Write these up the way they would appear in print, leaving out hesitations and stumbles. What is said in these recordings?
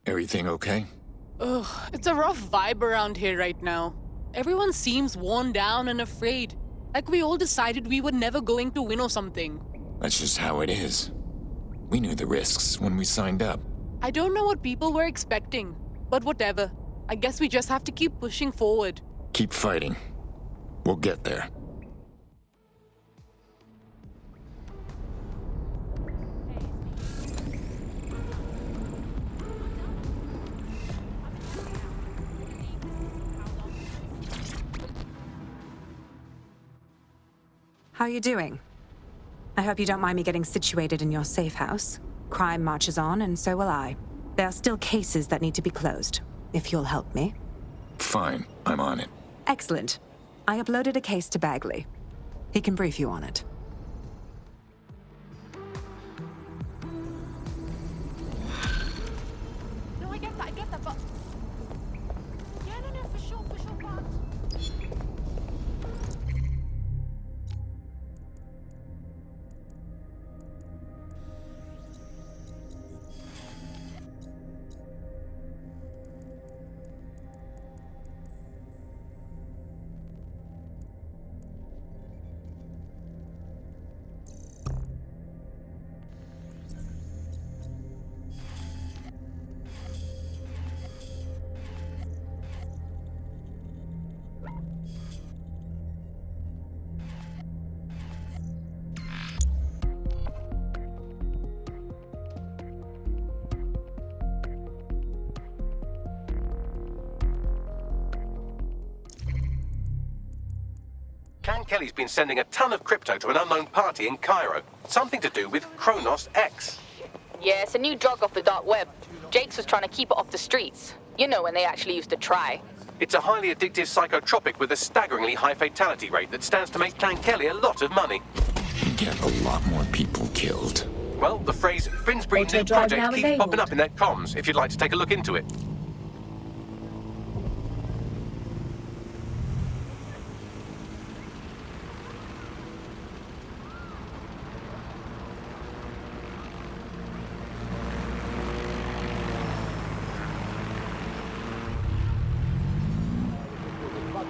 Everything okay? Ugh, it's a rough vibe around here right now. Everyone seems worn down and afraid. Like we all decided we were never going to win or something. That's just how it is. We knew the risks when we signed up. I don't know what people were expecting, but whatever. I guess we just have to keep pushing forward. Keep fighting. We'll get there. How you doing? I hope you don't mind me getting situated in your safe house. Crime marches on, and so will I. There are still cases that need to be closed, if you'll help me. Fine, I'm on it. Excellent. I uploaded a case to Bagley. He can brief you on it. No, I get that, but... Yeah, no, for sure, but... Kelly's been sending a ton of crypto to an unknown party in Cairo. Something to do with Kronos X. Yeah, it's a new drug off the dark web. Jakes was trying to keep it off the streets. You know, when they actually used to try. It's a highly addictive psychotropic with a staggeringly high fatality rate that stands to make Clan Kelly a lot of money. And get a lot more people killed. Well, the phrase Finsbury New Project keeps popping up in their comms, if you'd like to take a look into it.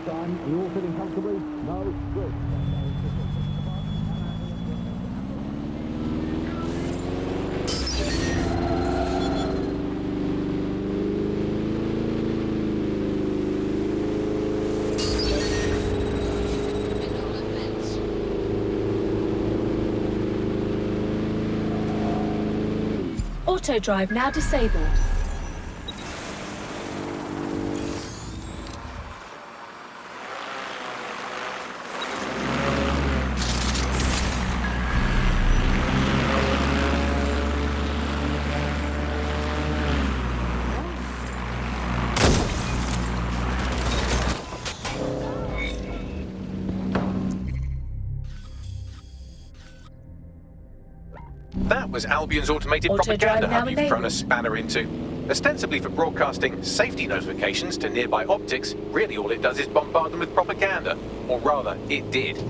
Are you all feeling comfortably? No? Good. Auto drive now disabled. That was Albion's automated propaganda hub you've thrown a spanner into. Ostensibly for broadcasting safety notifications to nearby optics, really all it does is bombard them with propaganda. Or rather, it did.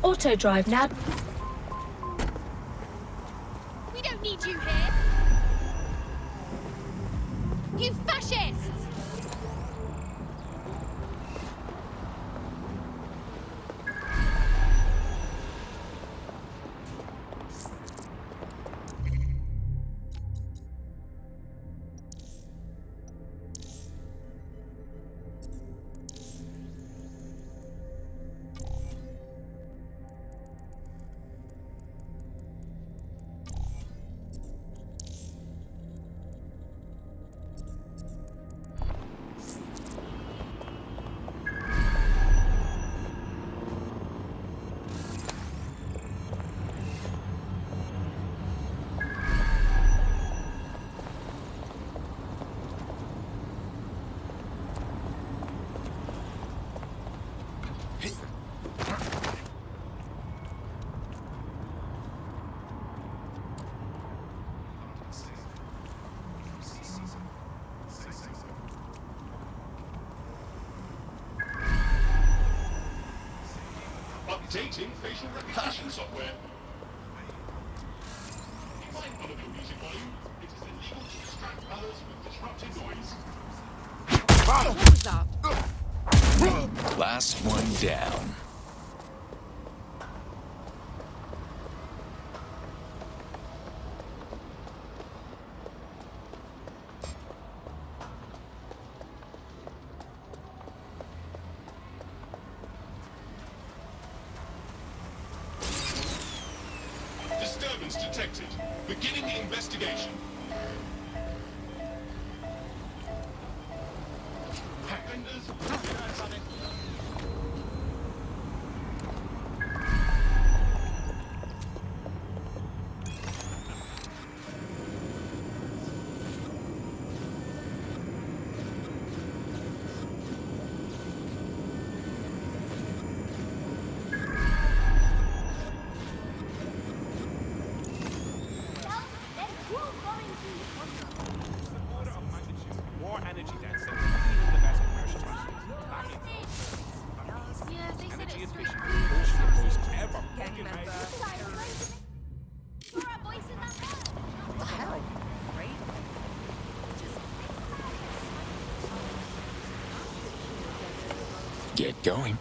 Auto drive now. We don't need you here. You fascists! Updating facial recognition software. Mindful of your music volume, it is illegal to distract others with disruptive noise. What was that? Last one down. Disturbance detected. Beginning investigation. Offenders. More energy dense than even the best commercial batteries. Yeah, they said Energy it's straight efficient, through. bullshit voice ever fucking made. You're a voice in that mouth. The hell? Get going.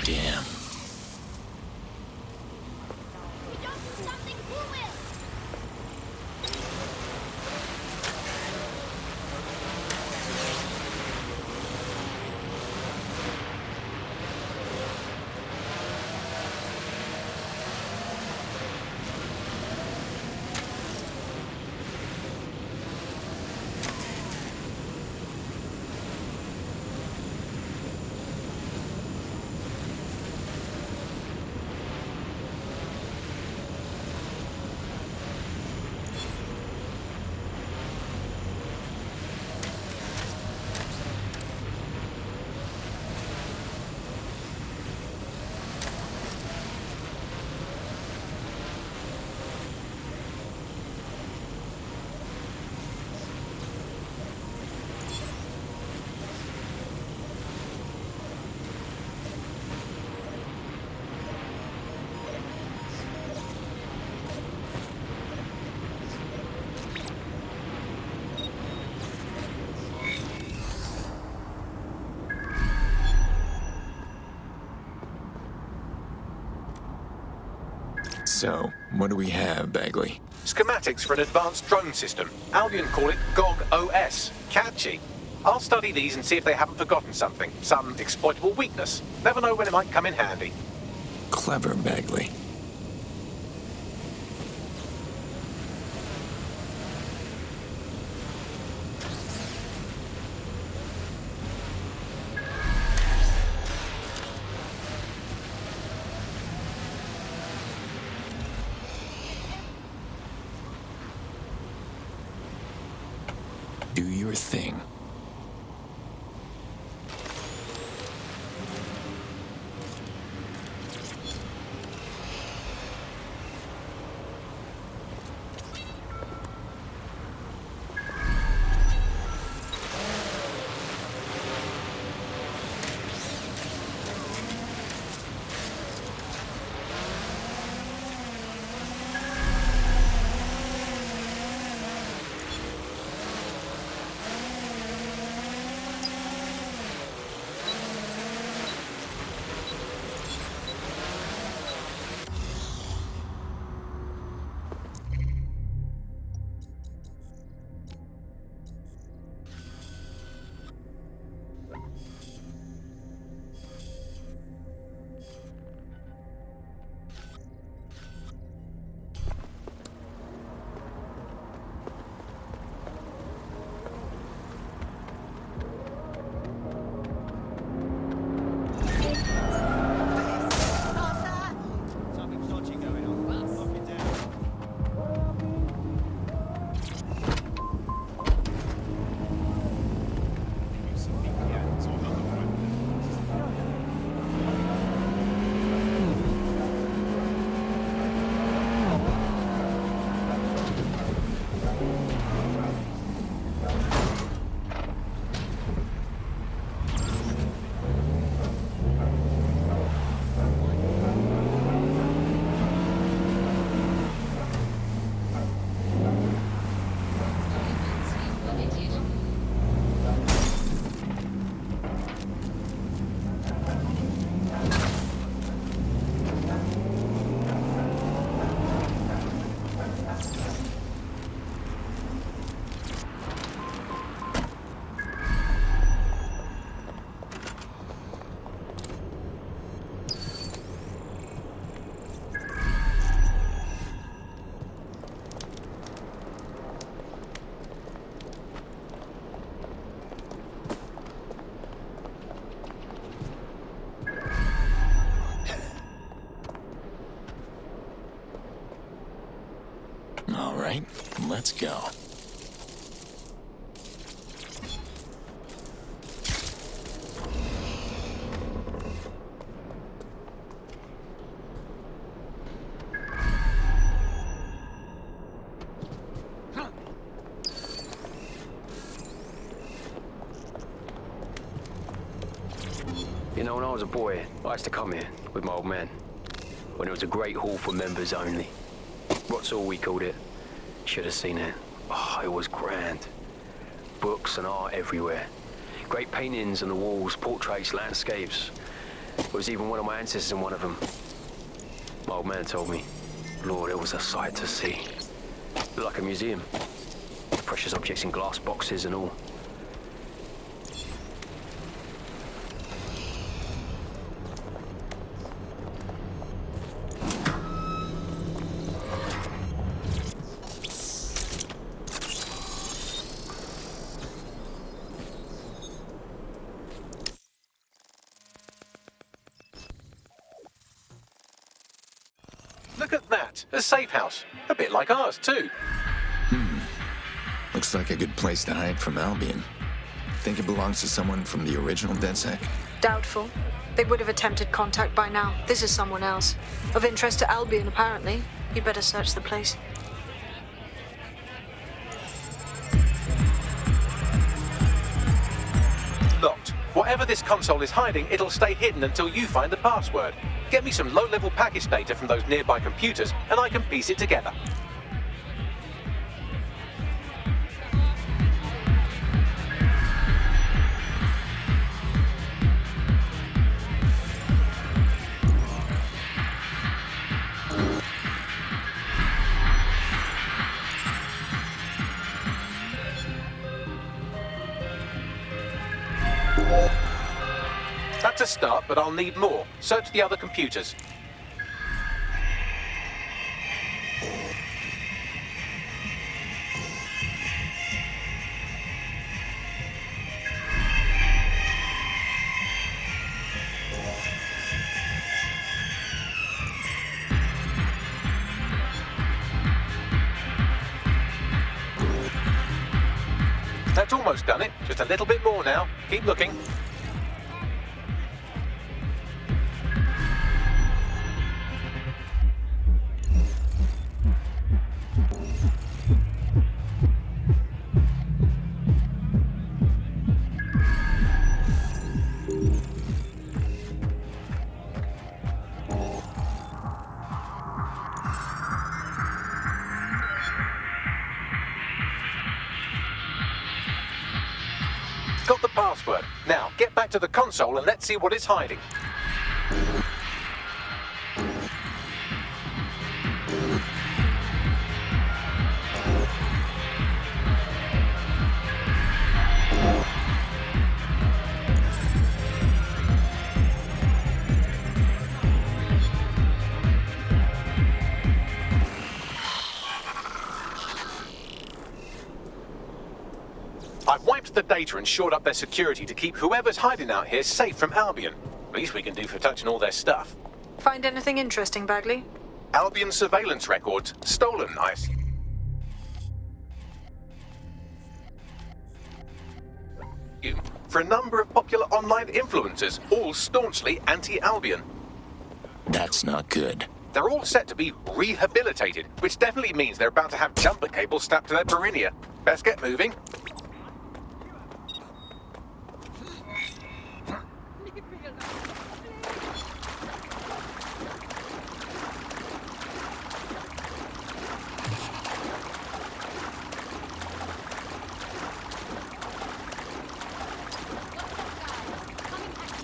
Damn. We don't do something, who will? So, what do we have, Bagley? Schematics for an advanced drone system. Albion call it Cob-Oz. Catchy. I'll study these and see if they haven't forgotten something. Some exploitable weakness. Never know when it might come in handy. Clever, Bagley. Do your thing. right, let's go. You know, when I was a boy, I used to come here with my old man. When it was a great hall for members only. What's all we called it? Should have seen it. Oh, it was grand. Books and art everywhere. Great paintings on the walls, portraits, landscapes. There was even one of my ancestors in one of them. My old man told me, Lord, it was a sight to see. Like a museum. Precious objects in glass boxes and all. Look at that, a safe house. A bit like ours, too. Looks like a good place to hide from Albion. Think it belongs to someone from the original DedSec? Doubtful. They would have attempted contact by now. This is someone else. Of interest to Albion, apparently. You'd better search the place. Locked. Whatever this console is hiding, it'll stay hidden until you find the password. Get me some low-level package data from those nearby computers, and I can piece it together. That's a start, but I'll need more. Search the other computers. That's almost done it. Just a little bit more now. Keep looking. Got the password. Now, get back to the console and let's see what it's hiding. I've wiped the data and shored up their security to keep whoever's hiding out here safe from Albion. Least we can do for touching all their stuff. Find anything interesting, Bagley? Albion surveillance records. Stolen, I see. For a number of popular online influencers, all staunchly anti-Albion. That's not good. They're all set to be rehabilitated, which definitely means they're about to have jumper cables strapped to their perineum. Best get moving.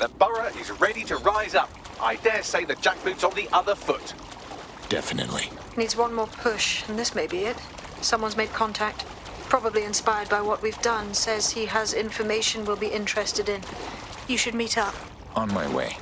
The borough is ready to rise up. I dare say the jackboot's on the other foot. Definitely. Needs one more push, and this may be it. Someone's made contact. Probably inspired by what we've done. Says he has information we'll be interested in. You should meet up. On my way.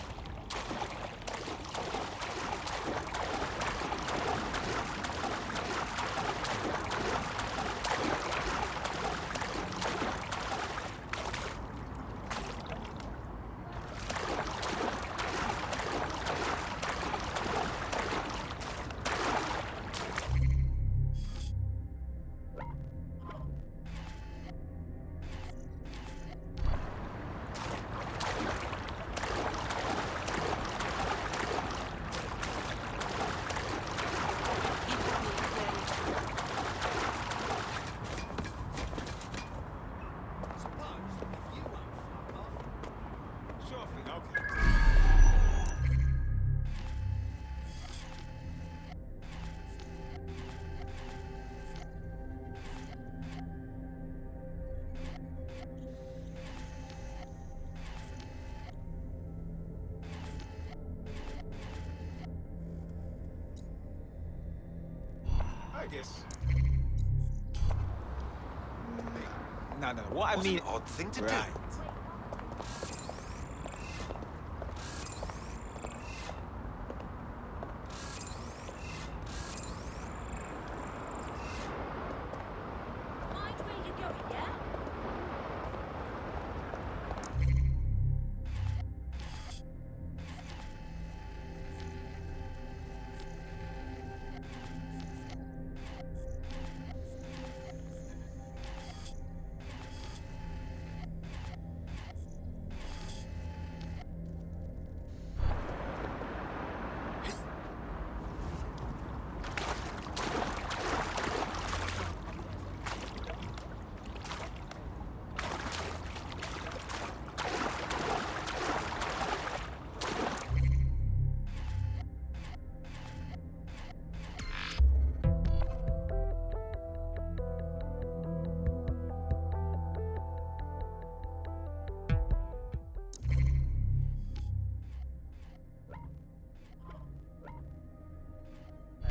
I guess. No. What I mean, an odd thing to do. right. Mind where you're going, yeah?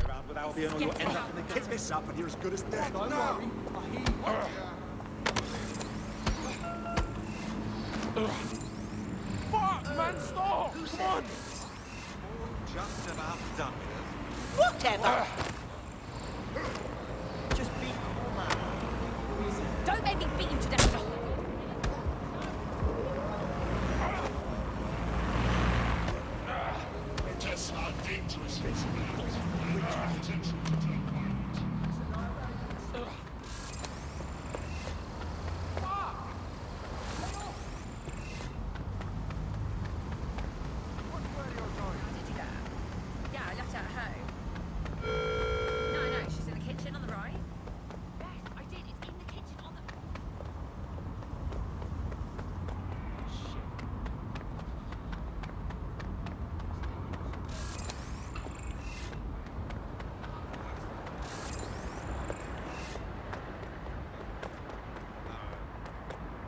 Around with Albion, or you'll end up in the Pick this up and you're as good as dead. Don't worry. I hear you. Fuck, man, stop! Come on! Just about done with us. Whatever! Just be cool, man. Don't make me beat you to death. Tests how dangerous it is. We turn attention to the environment. Yeah, I left her at home. No, she's in the kitchen on the right. Yes, I did. It's in the kitchen on the...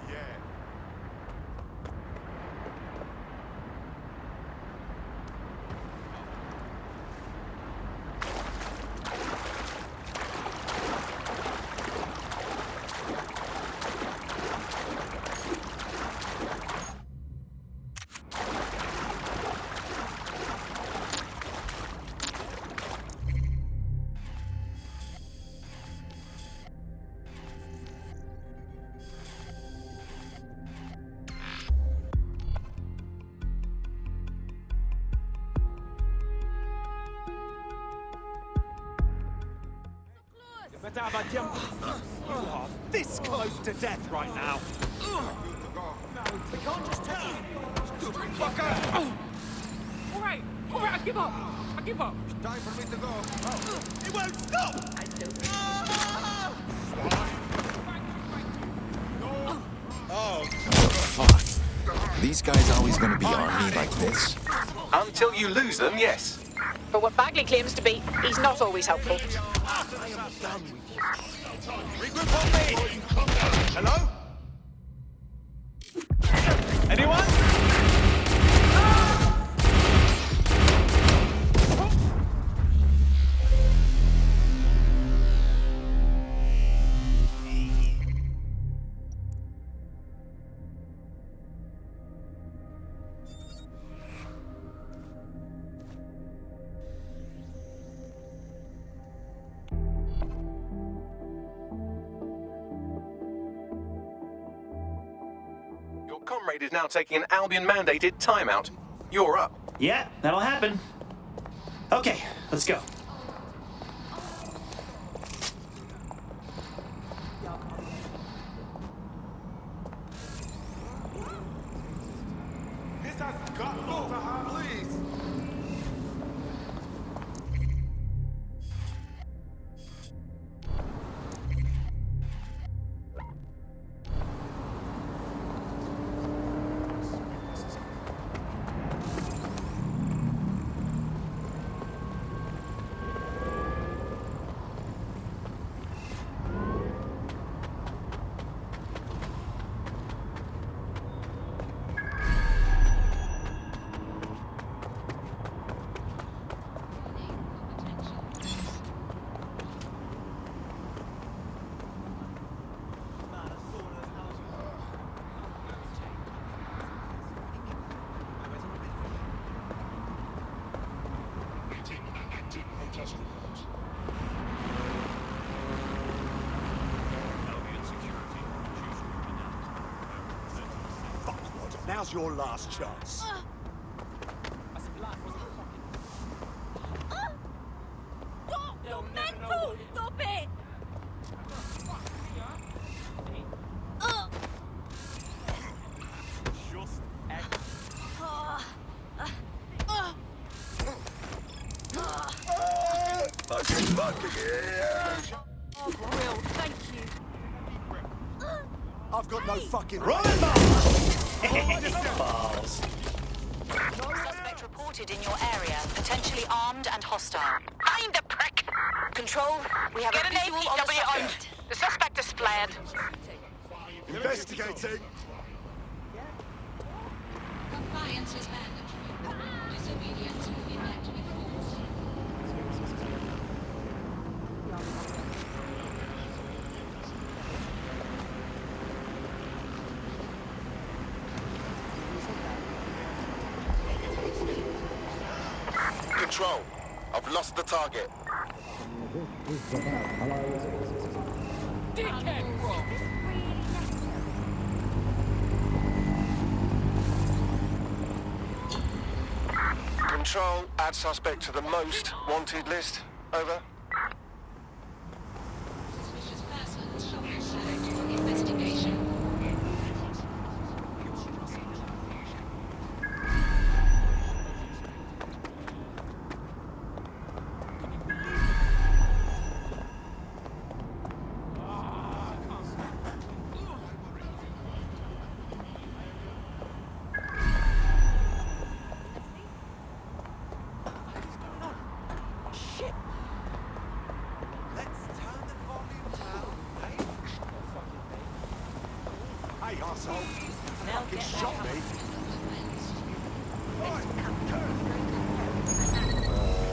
Yeah. Better have a jump. You are this close to death right now. We can't just tell you. Stupid fucker! All right, I give up. Time for me to go. It won't stop! Fuck. These guys always gonna be on me like this? Until you lose them, yes. But what Bagley claims to be, he's not always helpful. Regroup on me! Hello? Anyone? Your comrade is now taking an Albion-mandated timeout. You're up. Yeah, that'll happen. Okay, let's go. This has got to have, please. Now's your last chance. Stop! You're mental! Stop it! Just Oh, Will, thank you. I've got no fucking... Rolling balls! Suspect reported in your area, potentially armed and hostile. Find the prick! Control, we have a visual on the suspect. The suspect is fled. Investigating. Compliance is mandatory. Disobedience will be met with force. Control, I've lost the target. Dickhead, bro! Control, add suspect to the most wanted list. Over. Suspicious persons shall be selected for investigation. Hey, arsehole. Fucking shot me.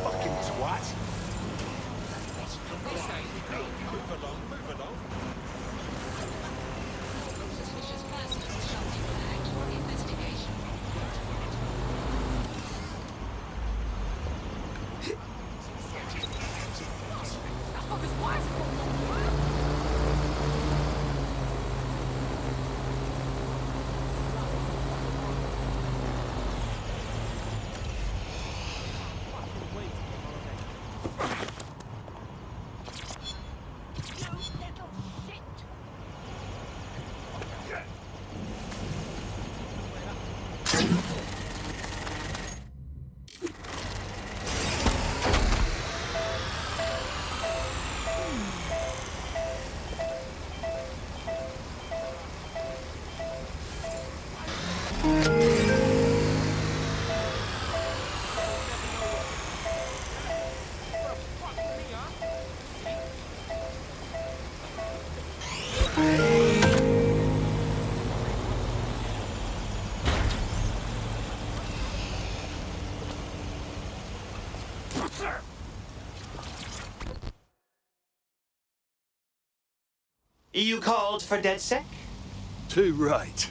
Fucking twat. move along, move along. Suspicious persons shall be flagged for investigation. You called for DedSec? Too right.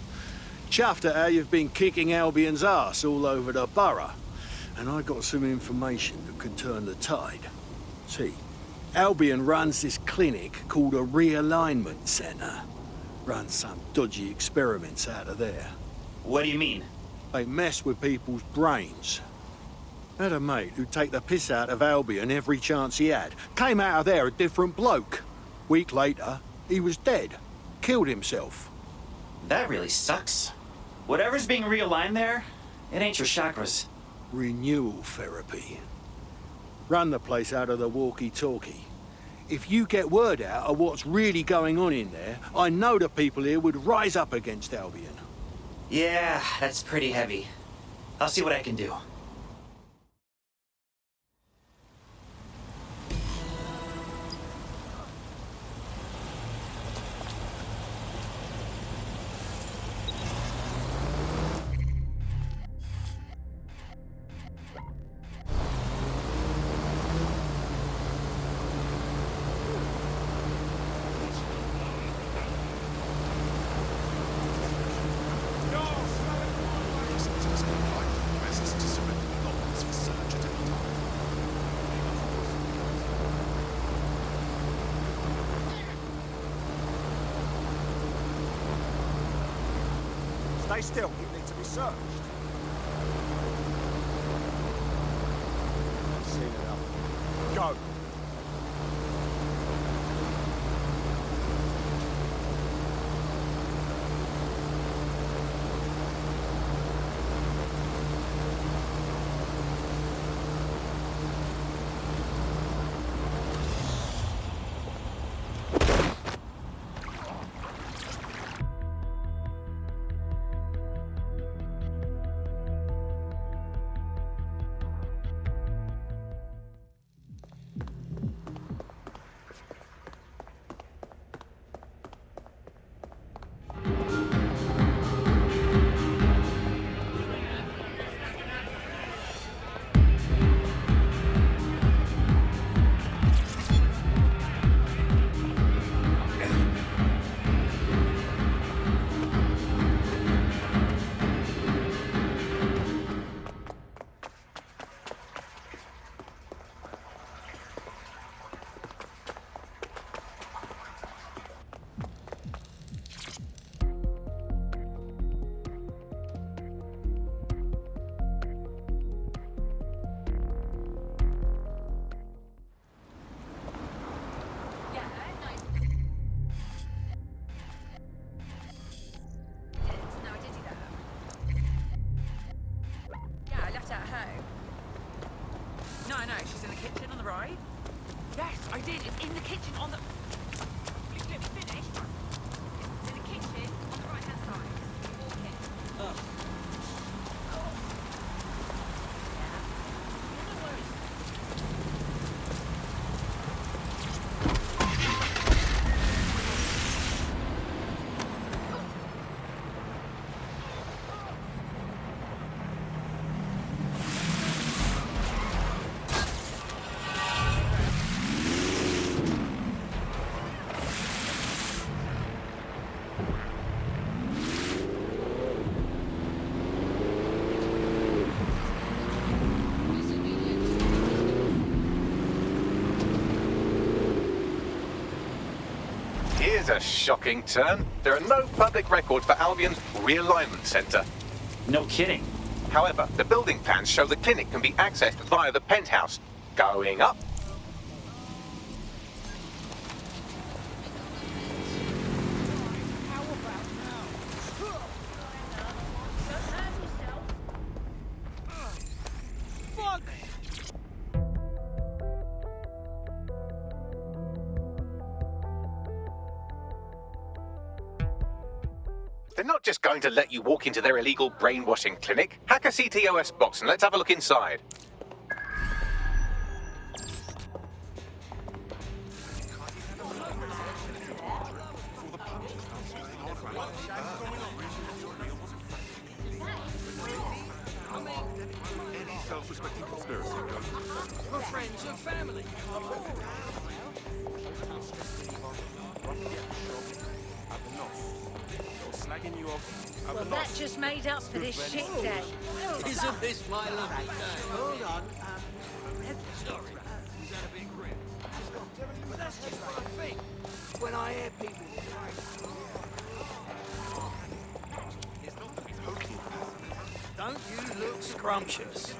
Chuffed at how you've been kicking Albion's ass all over the borough. And I got some information that could turn the tide. See, Albion runs this clinic called a realignment centre. Runs some dodgy experiments out of there. What do you mean? They mess with people's brains. Had a mate who'd take the piss out of Albion every chance he had. Came out of there a different bloke. Week later, he was dead. Killed himself. That really sucks. Whatever's being realigned there, it ain't your chakras. Renewal therapy. Run the place out of the walkie-talkie. If you get word out of what's really going on in there, I know the people here would rise up against Albion. Yeah, that's pretty heavy. I'll see what I can do. Stay still. You need to We're searched. I've seen enough. Go. I did. It's in the kitchen on the... Let me finish. It's in the kitchen on the right-hand side. Walk in. Oh. Here's a shocking turn. There are no public records for Albion's realignment center. No kidding. However, the building plans show the clinic can be accessed via the penthouse. Going up. They're not just going to let you walk into their illegal brainwashing clinic. Hack a CTOS box and let's have a look inside. Self-respecting conspiracy. We're friends and family. Slagging you off. Well, that just made up for this shit day. Isn't this my lovely day? Hold on. Sorry. Was that a big rip? But that's just what I think. When I hear people... Don't you look scrumptious?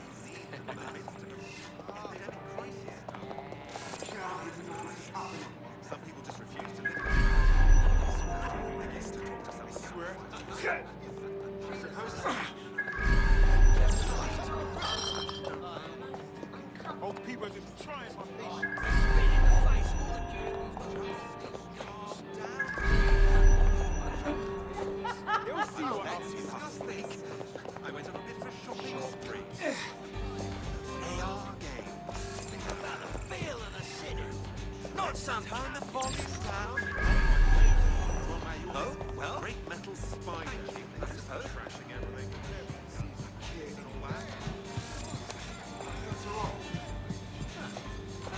Some people just refuse to live. Old people are just trying my patience. You'll see what else is disgusting. I went on a bit of a shopping spree. AR game. Think about the feel of the city. Not some... Turn the volume down. Oh, well... Great metal spider. I suppose. Crashing everything.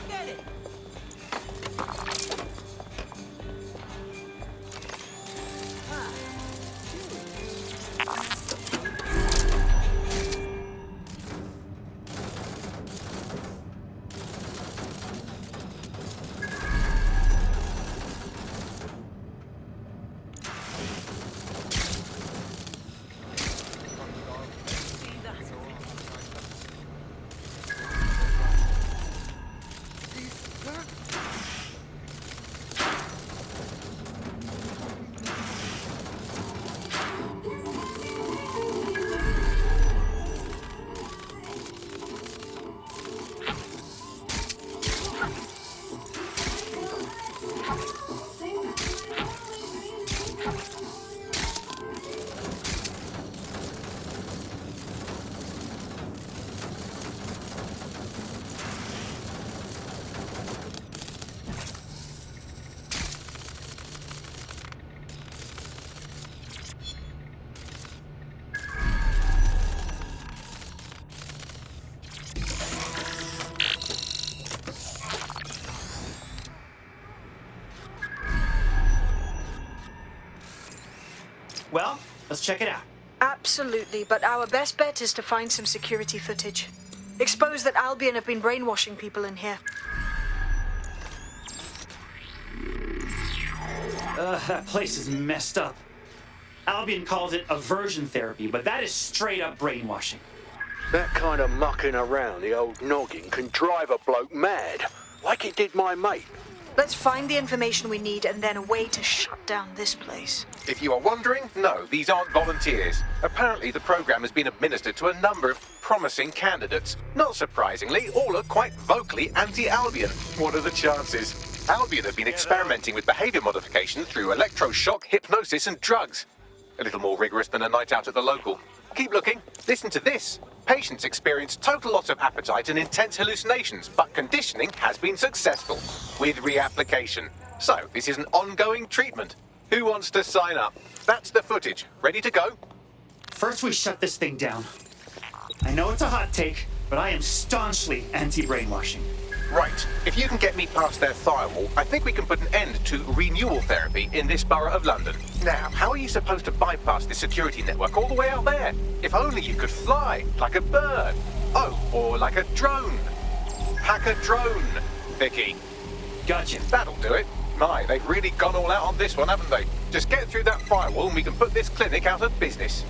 Get it! Well, let's check it out. Absolutely, but our best bet is to find some security footage. Expose that Albion have been brainwashing people in here. That place is messed up. Albion calls it aversion therapy, but that is straight up brainwashing. That kind of mucking around the old noggin can drive a bloke mad, like it did my mate. Let's find the information we need and then a way to shut down this place. If you are wondering, no, these aren't volunteers. Apparently, the program has been administered to a number of promising candidates. Not surprisingly, all are quite vocally anti-Albion. What are the chances? Albion have been experimenting with behavior modification through electroshock, hypnosis, and drugs. A little more rigorous than a night out at the local. Keep looking. Listen to this. Patients experience total loss of appetite and intense hallucinations, but conditioning has been successful with reapplication. So, this is an ongoing treatment. Who wants to sign up? That's the footage. Ready to go? First, we shut this thing down. I know it's a hot take, but I am staunchly anti-brainwashing. Right. If you can get me past their firewall, I think we can put an end to renewal therapy in this borough of London. Now, how are you supposed to bypass this security network all the way out there? If only you could fly, like a bird. Oh, or like a drone. Hack a drone, Vicky. Gotcha. That'll do it. My, they've really gone all out on this one, haven't they? Just get through that firewall and we can put this clinic out of business.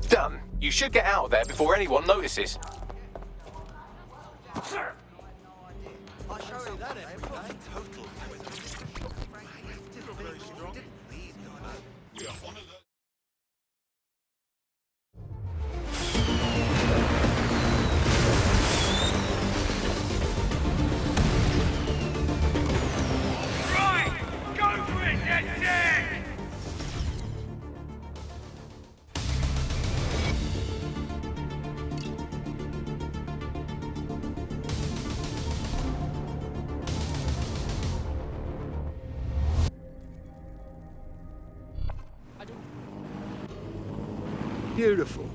Done. You should get out of there before anyone notices. Beautiful.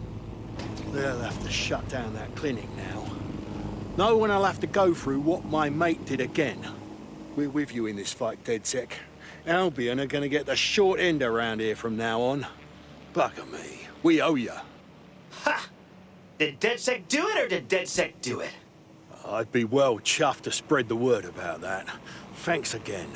They'll have to shut down that clinic now. No one will have to go through what my mate did again. We're with you in this fight, DedSec. Albion are gonna get the short end around here from now on. Bugger me. We owe you. Ha! Did DedSec do it or did DedSec do it? I'd be well chuffed to spread the word about that. Thanks again.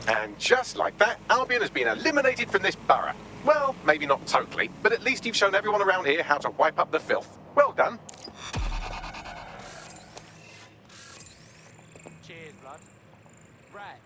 And just like that, Albion has been eliminated from this borough. Well, maybe not totally, but at least you've shown everyone around here how to wipe up the filth. Well done. Cheers, blood. Right.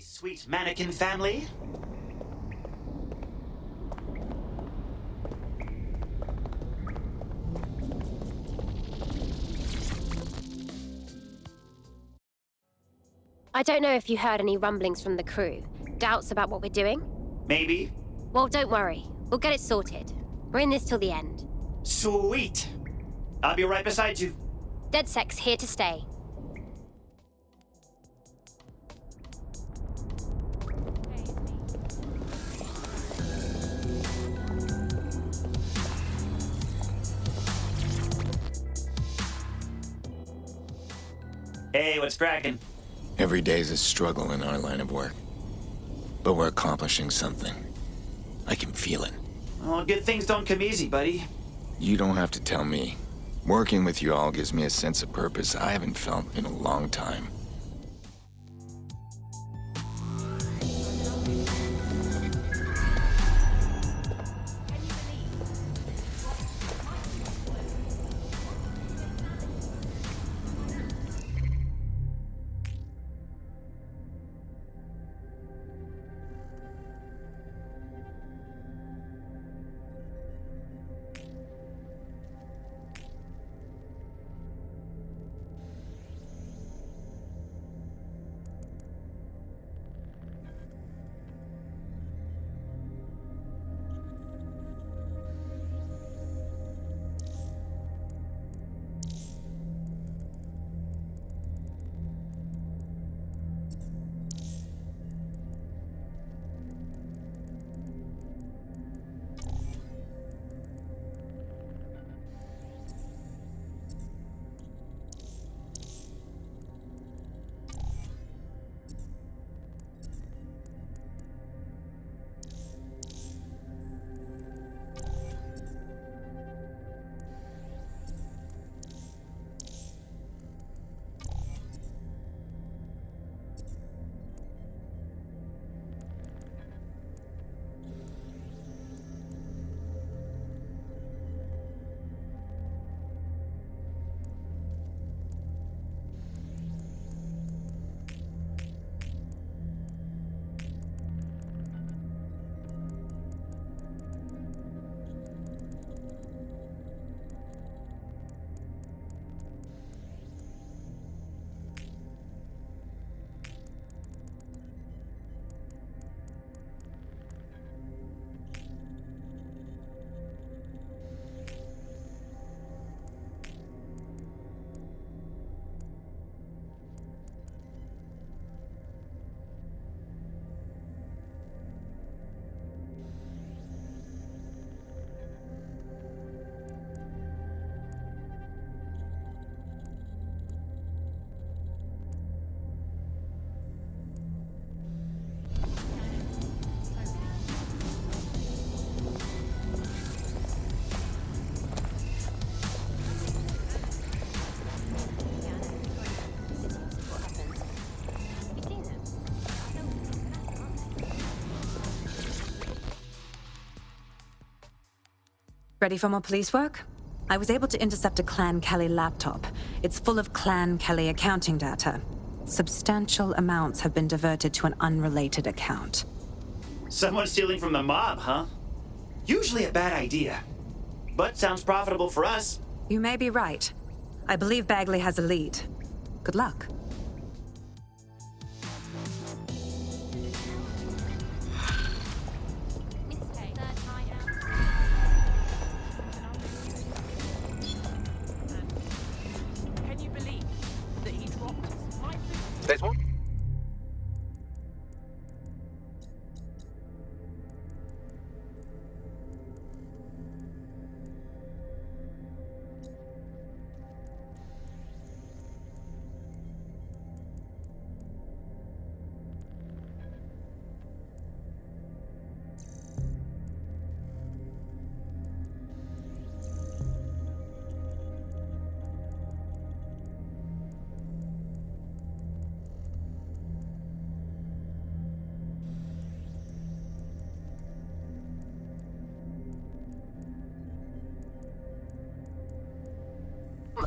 Sweet mannequin family. I don't know if you heard any rumblings from the crew. Doubts about what we're doing? Maybe. Well, don't worry. We'll get it sorted. We're in this till the end. Sweet. I'll be right beside you. DeadSec's here to stay. Hey, what's cracking? Every day's a struggle in our line of work. But we're accomplishing something. I can feel it. Well, good things don't come easy, buddy. You don't have to tell me. Working with you all gives me a sense of purpose I haven't felt in a long time. Ready for more police work? I was able to intercept a Clan Kelly laptop. It's full of Clan Kelly accounting data. Substantial amounts have been diverted to an unrelated account. Someone stealing from the mob, huh? Usually a bad idea. But sounds profitable for us. You may be right. I believe Bagley has a lead. Good luck. Can you believe that he dropped my food? There's one.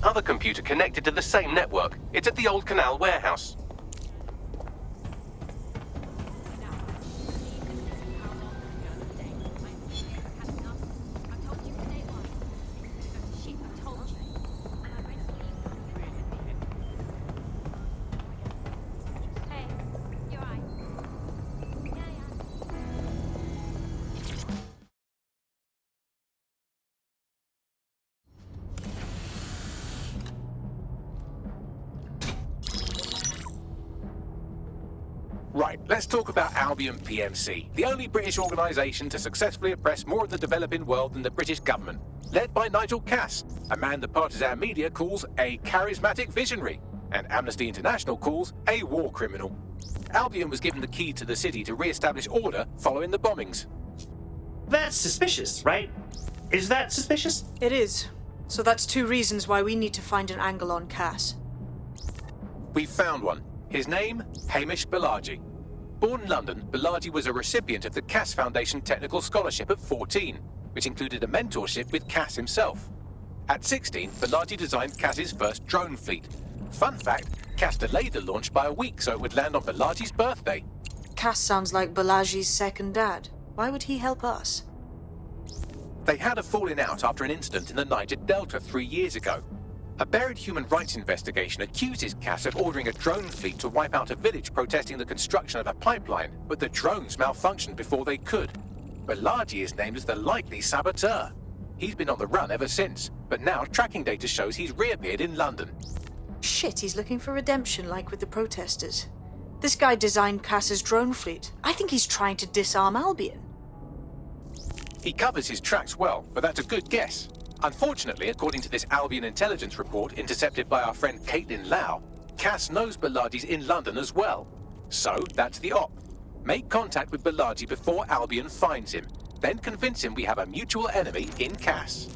Other computer connected to the same network. It's at the old canal warehouse. Right, let's talk about Albion PMC, the only British organisation to successfully oppress more of the developing world than the British government, led by Nigel Cass, a man the partisan media calls a charismatic visionary, and Amnesty International calls a war criminal. Albion was given the key to the city to re-establish order following the bombings. That's suspicious, right? Is that suspicious? It is. So that's 2 reasons why we need to find an angle on Cass. We've found one. His name, Hamish Balaji. Born in London, Balaji was a recipient of the Cass Foundation Technical Scholarship at 14, which included a mentorship with Cass himself. At 16, Balaji designed Cass's first drone fleet. Fun fact, Cass delayed the launch by a week so it would land on Balaji's birthday. Cass sounds like Balaji's second dad. Why would he help us? They had a falling out after an incident in the Niger Delta 3 years ago. A buried human rights investigation accuses Cass of ordering a drone fleet to wipe out a village protesting the construction of a pipeline, but the drones malfunctioned before they could. Balaji is named as the likely saboteur. He's been on the run ever since, but now tracking data shows he's reappeared in London. Shit, he's looking for redemption like with the protesters. This guy designed Cass's drone fleet. I think he's trying to disarm Albion. He covers his tracks well, but that's a good guess. Unfortunately, according to this Albion intelligence report intercepted by our friend Caitlin Lau, Cass knows Balaji's in London as well. So, that's the op. Make contact with Balaji before Albion finds him. Then convince him we have a mutual enemy in Cass.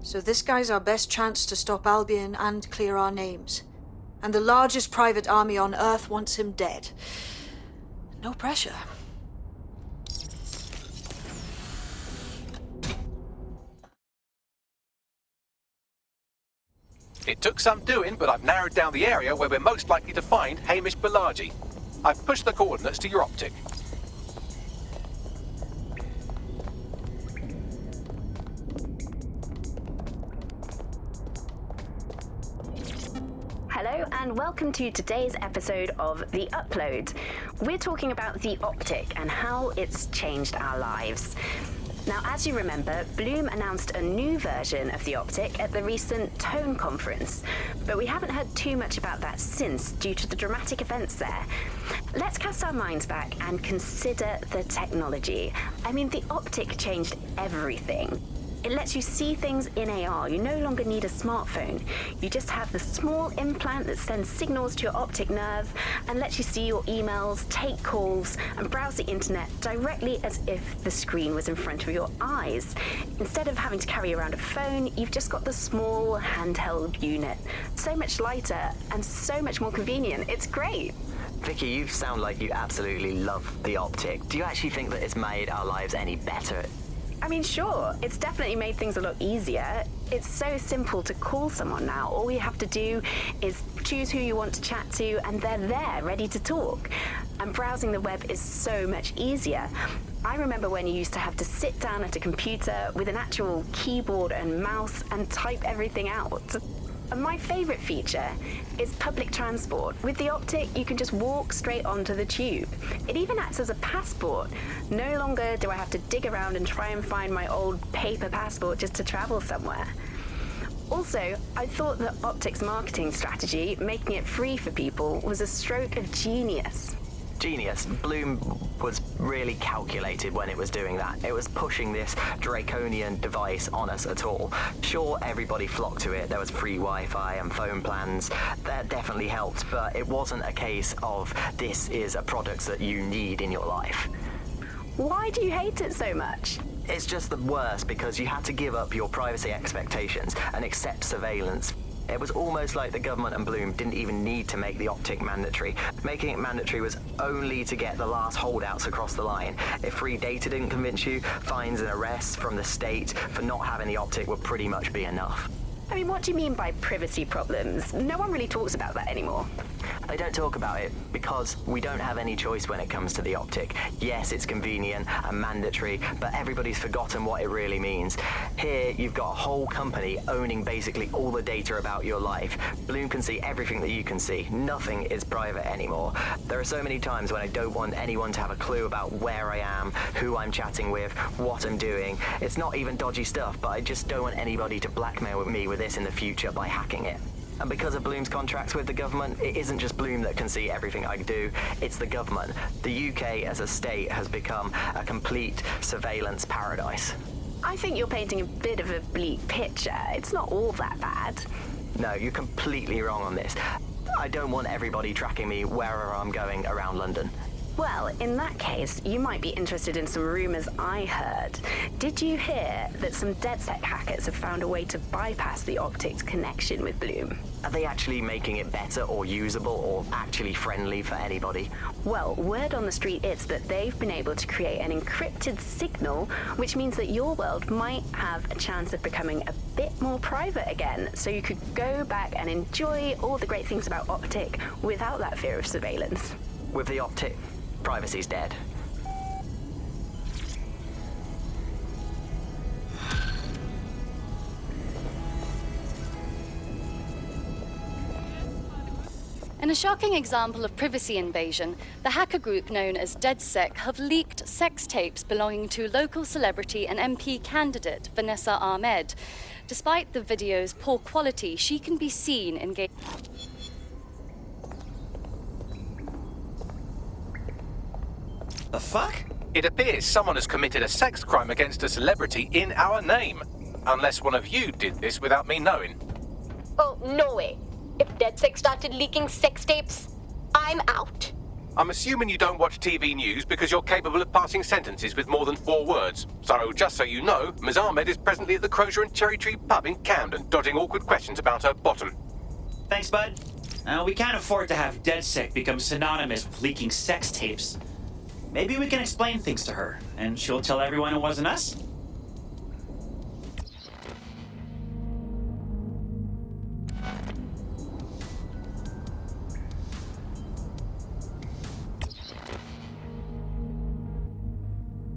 So this guy's our best chance to stop Albion and clear our names. And the largest private army on Earth wants him dead. No pressure. It took some doing, but I've narrowed down the area where we're most likely to find Hamish Balaji. I've pushed the coordinates to your optic. Hello and welcome to today's episode of The Upload. We're talking about the optic and how it's changed our lives. Now, as you remember, Bloom announced a new version of the optic at the recent Tone conference, but we haven't heard too much about that since due to the dramatic events there. Let's cast our minds back and consider the technology. I mean, the optic changed everything. It lets you see things in AR. You no longer need a smartphone. You just have the small implant that sends signals to your optic nerve and lets you see your emails, take calls, and browse the internet directly as if the screen was in front of your eyes. Instead of having to carry around a phone, you've just got the small handheld unit. So much lighter and so much more convenient. It's great. Vicky, you sound like you absolutely love the optic. Do you actually think that it's made our lives any better? I mean, sure, it's definitely made things a lot easier. It's so simple to call someone now. All you have to do is choose who you want to chat to, and they're there, ready to talk. And browsing the web is so much easier. I remember when you used to have to sit down at a computer with an actual keyboard and mouse and type everything out. And my favorite feature is public transport. With the Optic, you can just walk straight onto the tube. It even acts as a passport. No longer do I have to dig around and try and find my old paper passport just to travel somewhere. Also, I thought that Optic's marketing strategy, making it free for people, was a stroke of genius. Genius. Bloom was really calculated when it was doing that. It was pushing this draconian device on us at all. Sure, everybody flocked to it. There was free Wi-Fi and phone plans. That definitely helped, but it wasn't a case of this is a product that you need in your life. Why do you hate it so much? It's just the worst because you had to give up your privacy expectations and accept surveillance. It was almost like the government and Bloom didn't even need to make the Optic mandatory. Making it mandatory was only to get the last holdouts across the line. If free data didn't convince you, fines and arrests from the state for not having the Optic would pretty much be enough. I mean, what do you mean by privacy problems? No one really talks about that anymore. They don't talk about it because we don't have any choice when it comes to the Optic. Yes, it's convenient and mandatory, but everybody's forgotten what it really means. Here, you've got a whole company owning basically all the data about your life. Bloom can see everything that you can see. Nothing is private anymore. There are so many times when I don't want anyone to have a clue about where I am, who I'm chatting with, what I'm doing. It's not even dodgy stuff, but I just don't want anybody to blackmail me with this in the future by hacking it. And because of Bloom's contracts with the government, it isn't just Bloom that can see everything I do, it's the government. The UK as a state has become a complete surveillance paradise. I think you're painting a bit of a bleak picture. It's not all that bad. No, you're completely wrong on this. I don't want everybody tracking me wherever I'm going around London. Well, in that case, you might be interested in some rumors I heard. Did you hear that some DedSec hackers have found a way to bypass the Optic's connection with Bloom? Are they actually making it better or usable or actually friendly for anybody? Well, word on the street is that they've been able to create an encrypted signal, which means that your world might have a chance of becoming a bit more private again, so you could go back and enjoy all the great things about Optic without that fear of surveillance. With the Optic, privacy's dead. In a shocking example of privacy invasion, the hacker group known as DedSec have leaked sex tapes belonging to local celebrity and MP candidate Vanessa Ahmed. Despite the video's poor quality, she can be seen engaged. The fuck? It appears someone has committed a sex crime against a celebrity in our name. Unless one of you did this without me knowing. Oh, no way. If DedSec started leaking sex tapes, I'm out. I'm assuming you don't watch TV news because you're capable of passing sentences with more than 4 words. So, just so you know, Ms. Ahmed is presently at the Crozier and Cherry Tree pub in Camden, dodging awkward questions about her bottom. Thanks, bud. We can't afford to have DedSec become synonymous with leaking sex tapes. Maybe we can explain things to her, and she'll tell everyone it wasn't us?